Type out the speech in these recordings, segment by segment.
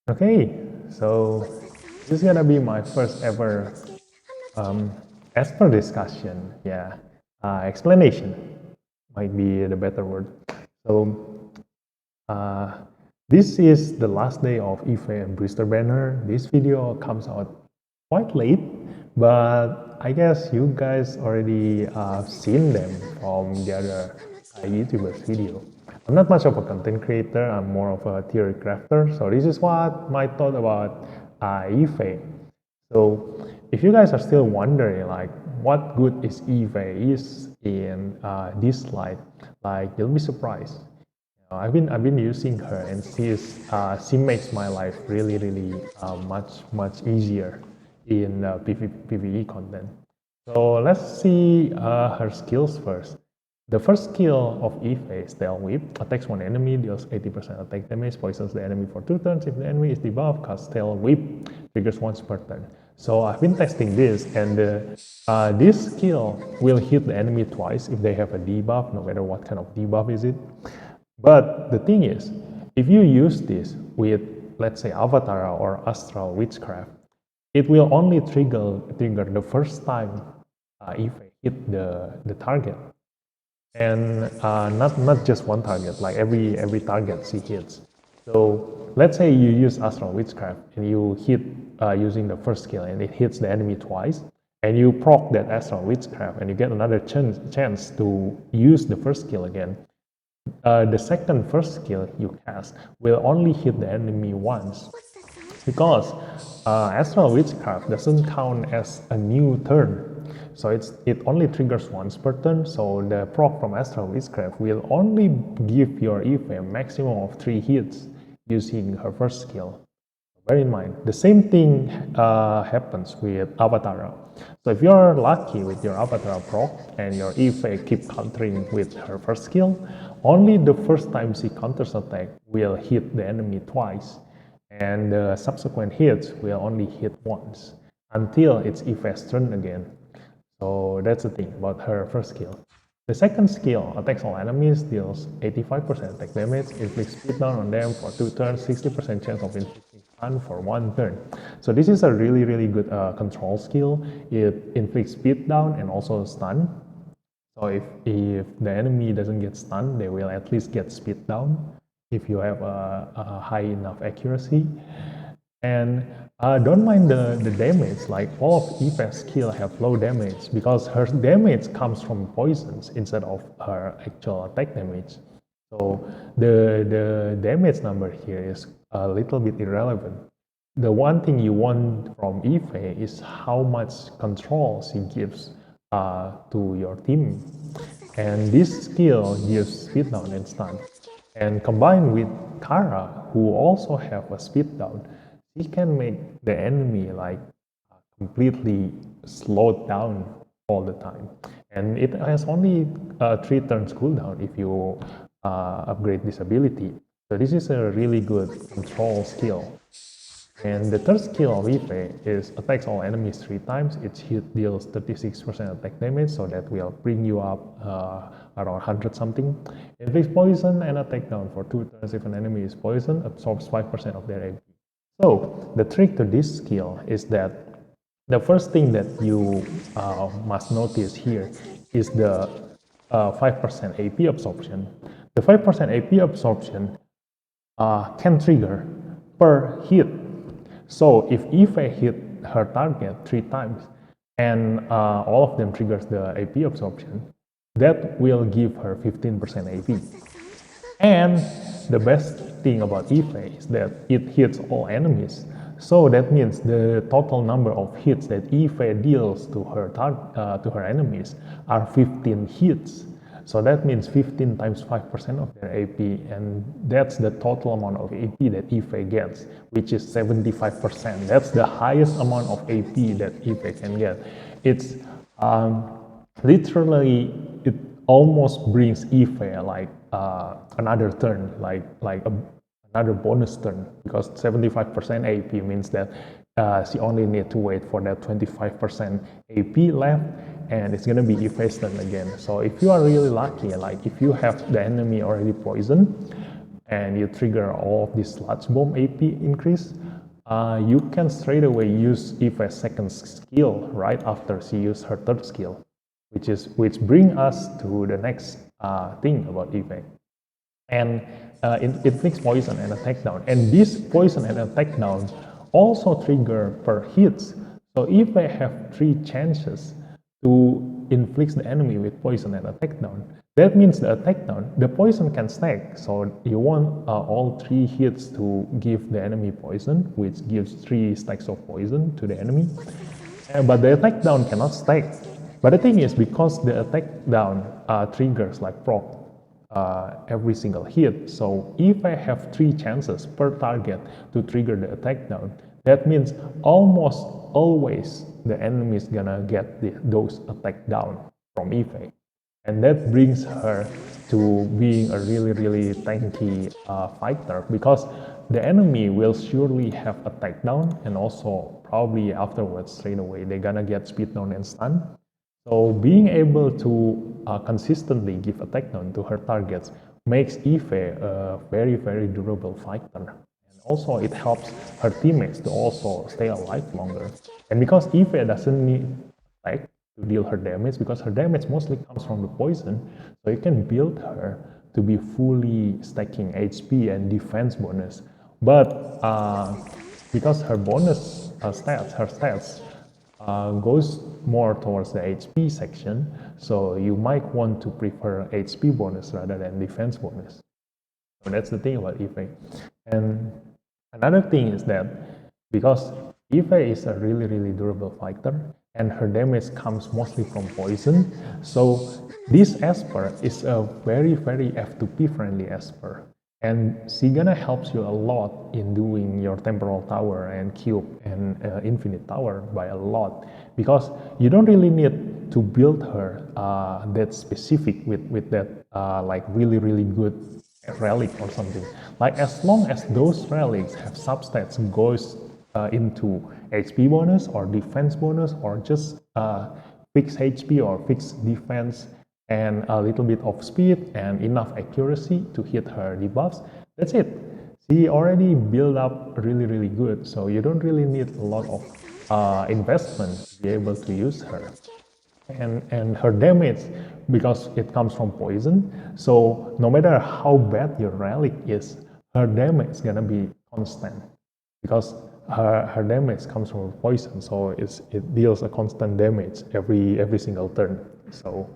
Okay, so this is gonna be my first ever um, esper discussion. Yeah, explanation might be the better word. So uh, this is the last day of Ife and Brewster banner. This video comes out quite late, but I guess you guys already seen them from the other YouTuber's video. I'm not much of a content creator, I'm more of a theory crafter, so this is what my thought about Ife. So if you guys are still wondering like what good is Ife is in Dislyte, like you'll be surprised. I've been using her, and she makes my life really much easier in PvE content. So let's see her skills first. The first skill of Ife is Tail Whip. Attacks one enemy, deals 80% attack damage, poisons the enemy for 2 turns. If the enemy is debuffed, cast Tail Whip, triggers once per turn. So I've been testing this, and this skill will hit the enemy twice if they have a debuff, no matter what kind of debuff is it. But the thing is, if you use this with, let's say, Avatar or Astral Witchcraft, it will only trigger the first time if I hit the target, and not just one target, like every target she hits. So let's say you use Astral Witchcraft and you hit using the first skill and it hits the enemy twice, and you proc that Astral Witchcraft and you get another chance to use the first skill again. The second first skill you cast will only hit the enemy once, because Astral Witchcraft doesn't count as a new turn. So it only triggers once per turn, so the proc from Astral Witchcraft will only give your Eve a maximum of 3 hits using her first skill. Bear in mind, the same thing happens with Avatar. So if you're lucky with your Avatar proc and your Ife keep countering with her first skill, only the first time she counters attack will hit the enemy twice, and the subsequent hits will only hit once until it's Ife's turn again. So that's the thing about her first skill. The second skill attacks all enemies, deals 85% attack damage, inflicts speed down on them for 2 turns, 60% chance of inflicting stun for 1 turn. So this is a really good control skill. It inflicts speed down and also stun. So if the enemy doesn't get stunned, they will at least get speed down if you have a high enough accuracy. And don't mind the damage, like all of Eva's skill have low damage because her damage comes from poisons instead of her actual attack damage. So the damage number here is a little bit irrelevant. The one thing you want from Eve is how much control she gives to your team. And this skill gives speed down and stun. And combined with Kara, who also have a speed down, she can make the enemy like completely slowed down all the time. And it has only 3 turns cooldown if you upgrade this ability. So this is a really good control skill. And the third skill of Ife is attacks all enemies 3 times. Each hit deals 36% attack damage, so that will bring you up around 100 something. Inflicts poison and attack down for 2 turns. If an enemy is poisoned, absorbs 5% of their AP. So the trick to this skill is that the first thing that you must notice here is the 5% AP absorption. The 5% AP absorption can trigger per hit. So if Eve hit her target 3 times and all of them triggers the AP absorption, that will give her 15% AP. And the best thing about Eve is that it hits all enemies. So that means the total number of hits that Eve deals to her enemies are 15 hits. So that means 15 times 5% of their AP, and that's the total amount of AP that Ife gets, which is 75%. That's the highest amount of AP that Ife can get. It's literally, it almost brings Ife like another turn, another bonus turn, because 75% AP means that she only need to wait for that 25% AP left, and it's gonna be Ife's turn again. So if you are really lucky, like if you have the enemy already poisoned, and you trigger all of this sludge bomb AP increase, you can straight away use Eve's second skill right after she used her third skill, which bring us to the next thing about Eve. And it inflicts poison and attack down. And this poison and attack down also trigger per hits. So if they have 3 chances to inflict the enemy with poison and attack down, that means the attack down, the poison can stack. So you want all 3 hits to give the enemy poison, which gives 3 stacks of poison to the enemy. But the attack down cannot stack. But the thing is, because the attack down triggers like proc every single hit, so if I have 3 chances per target to trigger the attack down, that means almost always the enemy is gonna get those attack down from Eve. And that brings her to being a really tanky fighter, because the enemy will surely have attack down, and also probably afterwards straight away they're gonna get speed down and stun. So being able to consistently give attack down to her targets makes Eve a very durable fighter. And also it helps her teammates to also stay alive longer. And because Eve doesn't need attack to deal her damage, because her damage mostly comes from the poison, so you can build her to be fully stacking HP and defense bonus. But because her bonus her stats goes more towards the HP section, so you might want to prefer HP bonus rather than defense bonus. So that's the thing about Eve. And another thing is that because Eve is a really durable fighter, and her damage comes mostly from poison, so this esper is a very F2P friendly esper. And she gonna helps you a lot in doing your temporal tower and cube and infinite tower by a lot, because you don't really need to build her that specific with that like really good relic or something. Like as long as those relics have substats goes into HP bonus or defense bonus, or just fixed HP or fixed defense and a little bit of speed and enough accuracy to hit her debuffs, that's it. She already built up really good, so you don't really need a lot of investment to be able to use her. And her damage, because it comes from poison, so no matter how bad your relic is, her damage is gonna be constant, because her damage comes from poison, so it deals a constant damage every single turn. So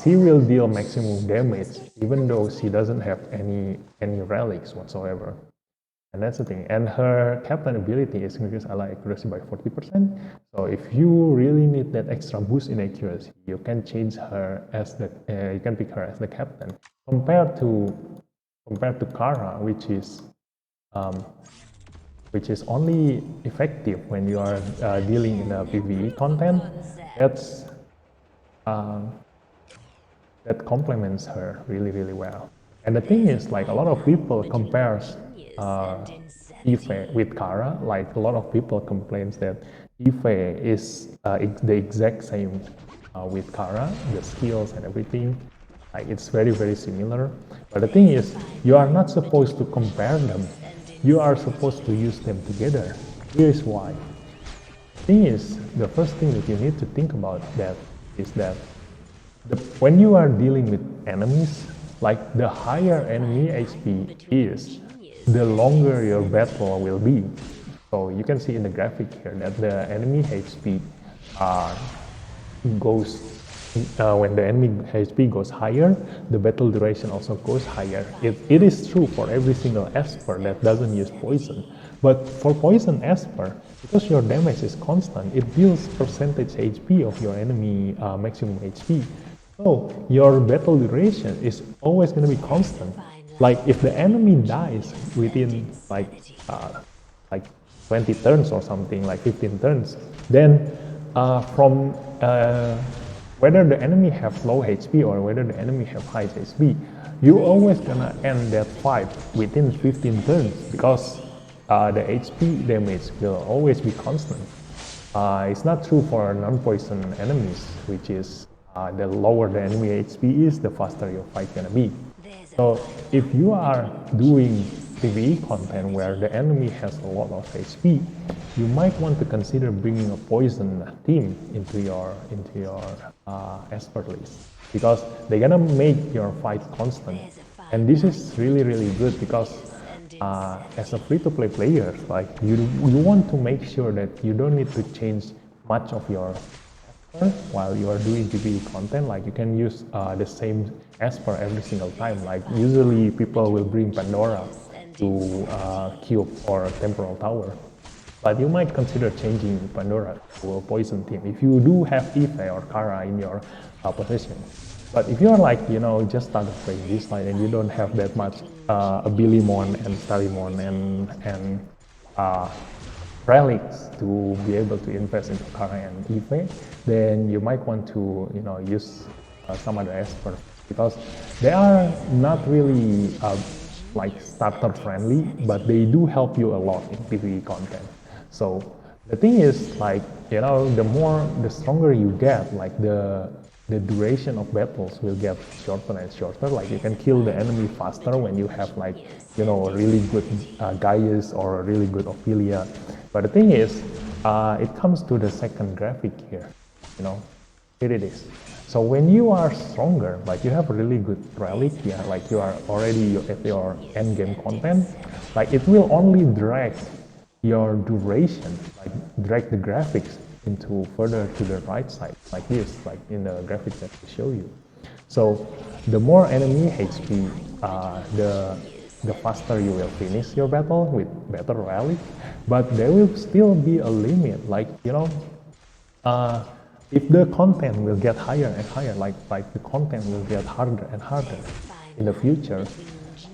she will deal maximum damage even though she doesn't have any relics whatsoever. And that's the thing. And her captain ability is increase ally accuracy by 40%. So if you really need that extra boost in accuracy, you can change her as the you can pick her as the captain. Compared to Kara, which is only effective when you are dealing in a PvE content. That complements her really well. And the thing is, like, a lot of people compares Eve with Kara. Like, a lot of people complains that Eve is the exact same with Kara, the skills and everything. Like, it's very similar. But the thing is, you are not supposed to compare them. You are supposed to use them together. Here's why. The thing is, the first thing that you need to think about that is that when you are dealing with enemies, like the higher enemy HP is, the longer your battle will be. So you can see in the graphic here that the enemy HP goes, when the enemy HP goes higher, the battle duration also goes higher. It is true for every single esper that doesn't use poison. But for poison esper, because your damage is constant, it deals percentage HP of your enemy maximum HP. So your battle duration is always going to be constant. Like if the enemy dies within like 20 turns or something, like 15 turns, then from whether the enemy have low HP or whether the enemy have high HP, you always gonna end that fight within 15 turns, because the HP damage will always be constant. It's not true for non-poison enemies, which is the lower the enemy HP is, the faster your fight gonna be. So if you are doing PvE content where the enemy has a lot of HP, you might want to consider bringing a poison team into your esper list, because they're gonna make your fight constant. And this is really good because as a free-to-play player, like you want to make sure that you don't need to change much of your esper while you are doing PvE content. Like you can use the same esper every single time. Like usually people will bring Pandora to Cube or Temporal Tower, but you might consider changing Pandora to a poison team if you do have Ife or Kara in your possession. But if you're like, just started playing Dislyte and you don't have that much Abilimon and Stalimon and relics to be able to invest into Kara and Ife, then you might want to, use some other esper, because they are not really like starter friendly, but they do help you a lot in PvE content. So the thing is, like, the stronger you get, like the duration of battles will get shorter and shorter. Like you can kill the enemy faster when you have like, a really good Gaius or a really good Ophelia. But the thing is, it comes to the second graphic here, here it is. So when you are stronger, like you have a really good relic, like you are already at your end game content, like it will only drag your duration, like drag the graphics into further to the right side, like this, like in the graphics that I show you. So the more enemy HP, the faster you will finish your battle with better relic, but there will still be a limit, like, if the content will get higher and higher, like the content will get harder and harder in the future,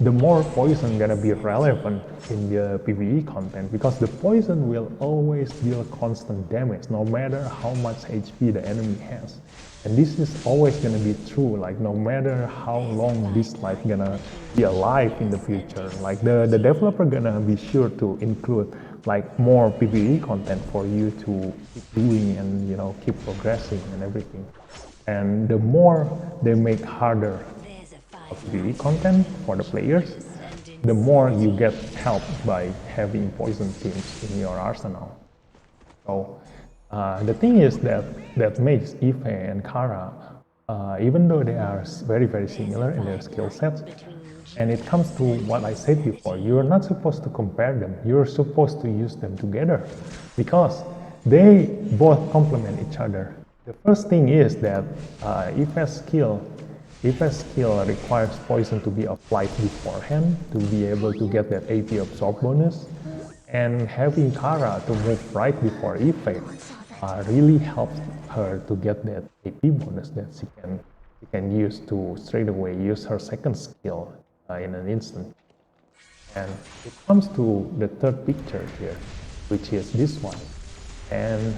the more poison gonna be relevant in the PvE content, because the poison will always deal constant damage no matter how much HP the enemy has. And this is always gonna be true, like no matter how long Dislyte gonna be alive in the future. Like the developer gonna be sure to include like more PvE content for you to keep doing and keep progressing and everything. And the more they make harder PvE content for the players, the more you get help by having poison teams in your arsenal. So the thing is that makes Ife and Kara, even though they are very similar in their skill sets, and it comes to what I said before, you're not supposed to compare them. You're supposed to use them together, because they both complement each other. The first thing is that Ife's skill requires poison to be applied beforehand to be able to get that AP absorb bonus, and having Kara to move right before Ife really helps her to get that AP bonus that she can use to straight away use her second skill in an instant. And it comes to the third picture here, which is this one. And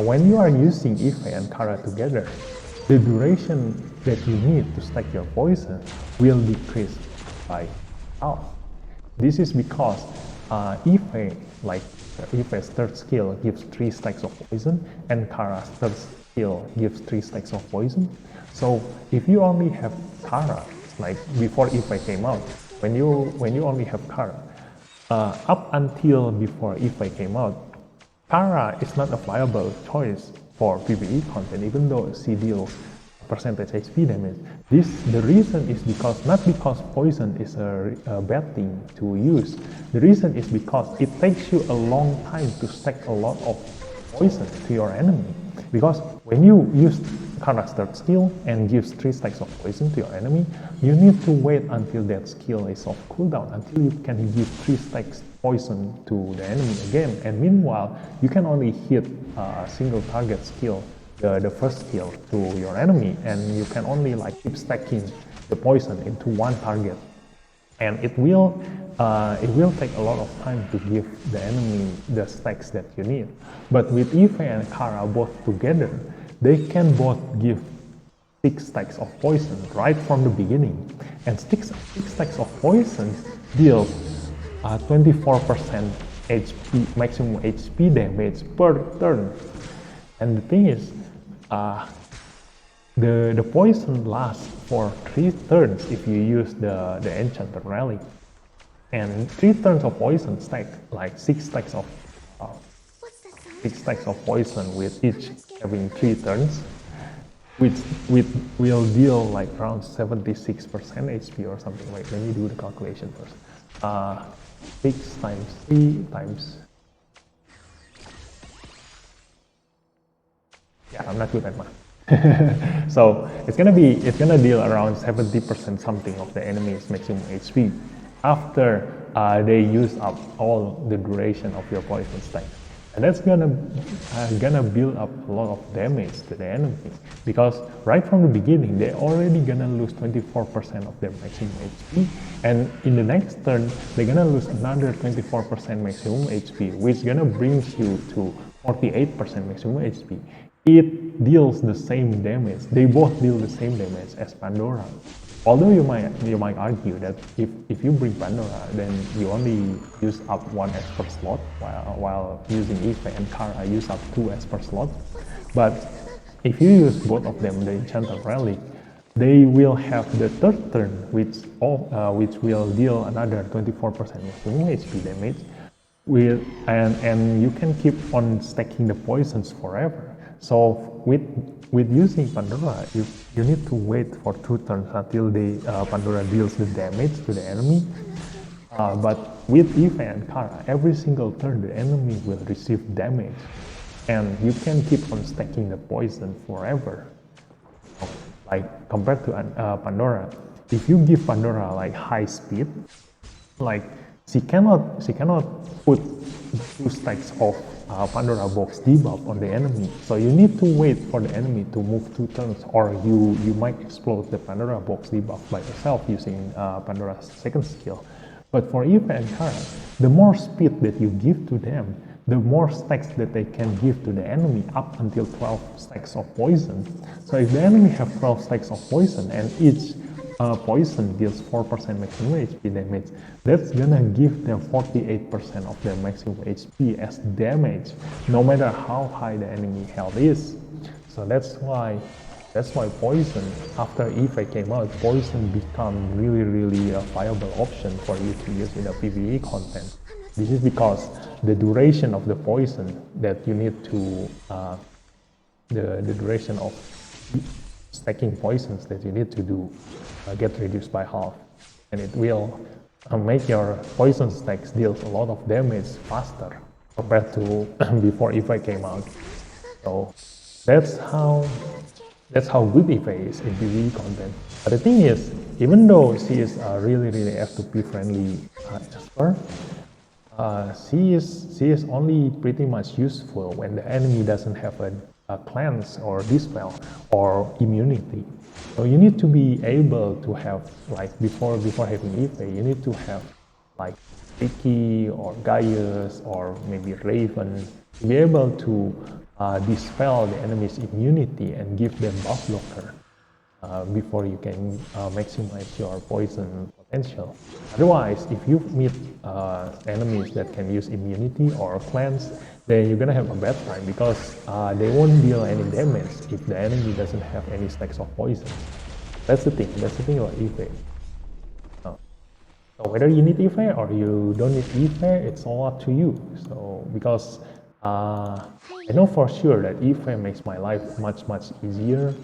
when you are using Ife and Kara together, the duration that you need to stack your poison will decrease by half. This is because Ife, like Ife's third skill gives 3 stacks of poison, and Kara's third skill gives 3 stacks of poison. So if you only have Kara, like before Ife came out, when you only have Kara, up until before Ife came out, Kara is not a viable choice for PvE content, even though she deals percentage HP damage. The reason is not because poison is a bad thing to use. The reason is because it takes you a long time to stack a lot of poison to your enemy. Because when you use Kara's third skill and gives 3 stacks of poison to your enemy, you need to wait until that skill is off cooldown, until you can give 3 stacks poison to the enemy again. And meanwhile, you can only hit a single target skill, the first skill, to your enemy, and you can only like keep stacking the poison into one target. And it will take a lot of time to give the enemy the stacks that you need. But with Ife and Kara both together, they can both give 6 stacks of poison right from the beginning. And 6 stacks of poison deals 24% HP, maximum HP damage per turn. And the thing is, the poison lasts for 3 turns if you use the enchanted relic. And 3 turns of poison stack, like 6 stacks of uh, 6 stacks of poison with each having 3 turns, which will deal like around 76% HP or something. Wait, let me do the calculation first. 6 times 3 times... Yeah, I'm not good at math. So it's gonna deal around 70% something of the enemy's maximum HP after they use up all the duration of your poison stack. And that's gonna build up a lot of damage to the enemy, because right from the beginning they're already gonna lose 24% of their maximum HP, and in the next turn they're gonna lose another 24% maximum HP, which gonna brings you to 48% maximum HP. It deals the same damage. They both deal the same damage as Pandora. Although you might argue that if you bring Pandora, then you only use up 1 esper slot, while using Ife and Kara use up 2 esper slots. But if you use both of them, the enchanted relic, they will have the third turn, which will deal another 24% maximum HP damage. And you can keep on stacking the poisons forever. So with using Pandora, you need to wait for 2 turns until Pandora deals the damage to the enemy. But with Ife and Kara, every single turn the enemy will receive damage, and you can keep on stacking the poison forever. Like compared to Pandora, if you give Pandora like high speed, like she cannot put 2 stacks of Pandora box debuff on the enemy. So you need to wait for the enemy to move 2 turns, or you might explode the Pandora box debuff by yourself using Pandora's second skill. But for Ife and Kara, the more speed that you give to them, the more stacks that they can give to the enemy, up until 12 stacks of poison. So if the enemy have 12 stacks of poison and each poison deals 4% maximum HP damage, that's gonna give them 48% of their maximum HP as damage, no matter how high the enemy health is. So that's why poison, after Ife came out, poison become really a viable option for you to use in a PvE content. This is because the duration of the poison that you need to, the duration of stacking poisons that you need to do get reduced by half, and it will make your poison stacks deals a lot of damage faster compared to before Ife came out. So that's how good Ife is in PvE content. But the thing is, even though she is a really F2P friendly esper, she is only pretty much useful when the enemy doesn't have a cleanse or dispel or immunity. So you need to be able to have, like before having Ife, you need to have like Vicky or Gaius or maybe Raven to be able to dispel the enemy's immunity and give them buff blocker before you can maximize your poison potential. Otherwise, if you meet enemies that can use immunity or cleanse, then you're gonna have a bad time, because they won't deal any damage if the enemy doesn't have any stacks of poison. That's the thing about Ife. So whether you need Ife or you don't need Ife, it's all up to you. So because I know for sure that Ife makes my life much much easier.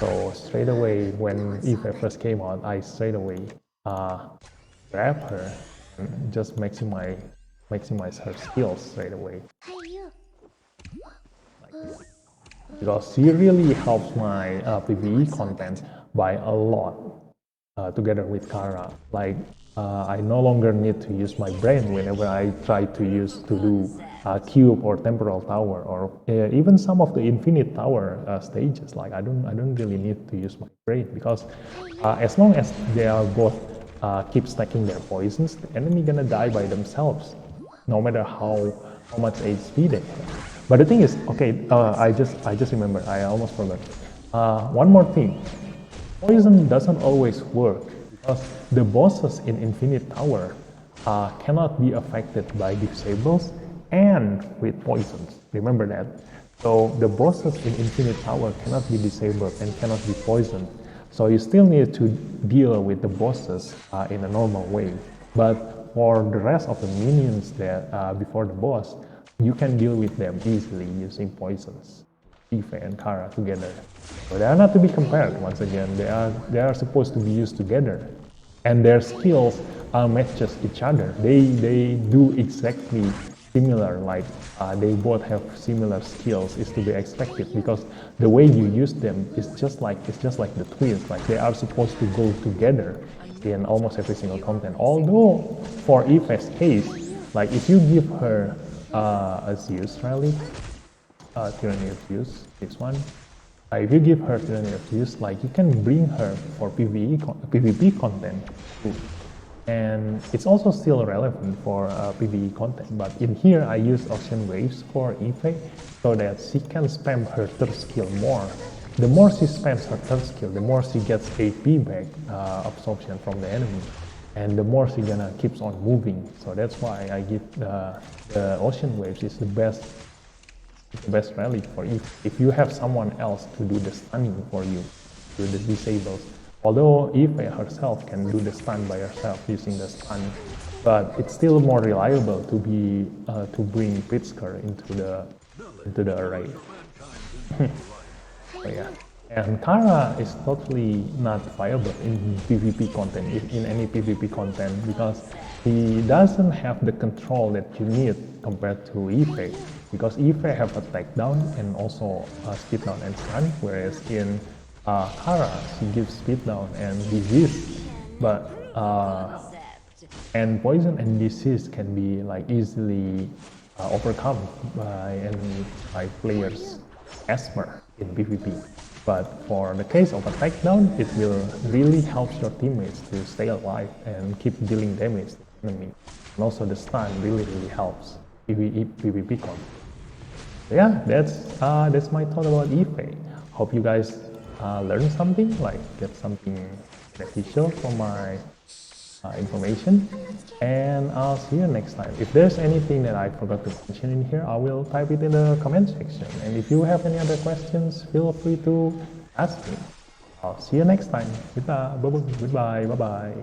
So straight away when Ife first came out, I straight away grab her and just maximize her skills straight away. Like this. Because she really helps my PvE content by a lot together with Kara. Like I no longer need to use my brain whenever I try to do cube or temporal tower, or even some of the infinite tower stages. Like I don't really need to use my brain, because as long as they are both keep stacking their poisons, the enemy gonna die by themselves, no matter how much HP they have. But the thing is, okay, I just remember, I almost forgot. One more thing, poison doesn't always work, because the bosses in Infinite Tower cannot be affected by disables and with poisons. Remember that. So the bosses in Infinite Tower cannot be disabled and cannot be poisoned. So you still need to deal with the bosses in a normal way. But for the rest of the minions that before the boss, you can deal with them easily using poisons. Ife and Kara together. So they are not to be compared once again. They are supposed to be used together. And their skills matches each other. They do exactly similar, like they both have similar skills is to be expected because the way you use them is just like the twins, like they are supposed to go together in almost every single content. Although for Ife's case, like if you give her a Zeus relic, Tyranny of Zeus, this one, if you give her Tyranny of Zeus, like you can bring her for PvP content too. And it's also still relevant for PvE content, but in here I use Ocean Waves for Ife so that she can spam her third skill more. The more she spams her third skill, the more she gets AP back absorption from the enemy, and the more she gonna keeps on moving. So that's why I give the Ocean Waves is the best relic for if you have someone else to do the stunning for you, do the disables. Although Ife herself can do the stun by herself using the stun, but it's still more reliable to be to bring Pritzker into the array. So yeah, and Kara is totally not viable in PvP content, in any PvP content, because he doesn't have the control that you need compared to Ife, because Ife have attack down and also speed down and stun, whereas in Kara, she gives speed down and disease, but and poison and disease can be like easily overcome by players esper in PvP. But for the case of attack down, it will really help your teammates to stay alive and keep dealing damage to the enemy. And also the stun really helps PvP content. So yeah, that's my thought about Ife. Hope you guys learn something, like get something beneficial from my information, and I'll see you next time. If there's anything that I forgot to mention in here, I will type it in the comment section, and if you have any other questions, feel free to ask me. I'll see you next time. Goodbye, bye bye.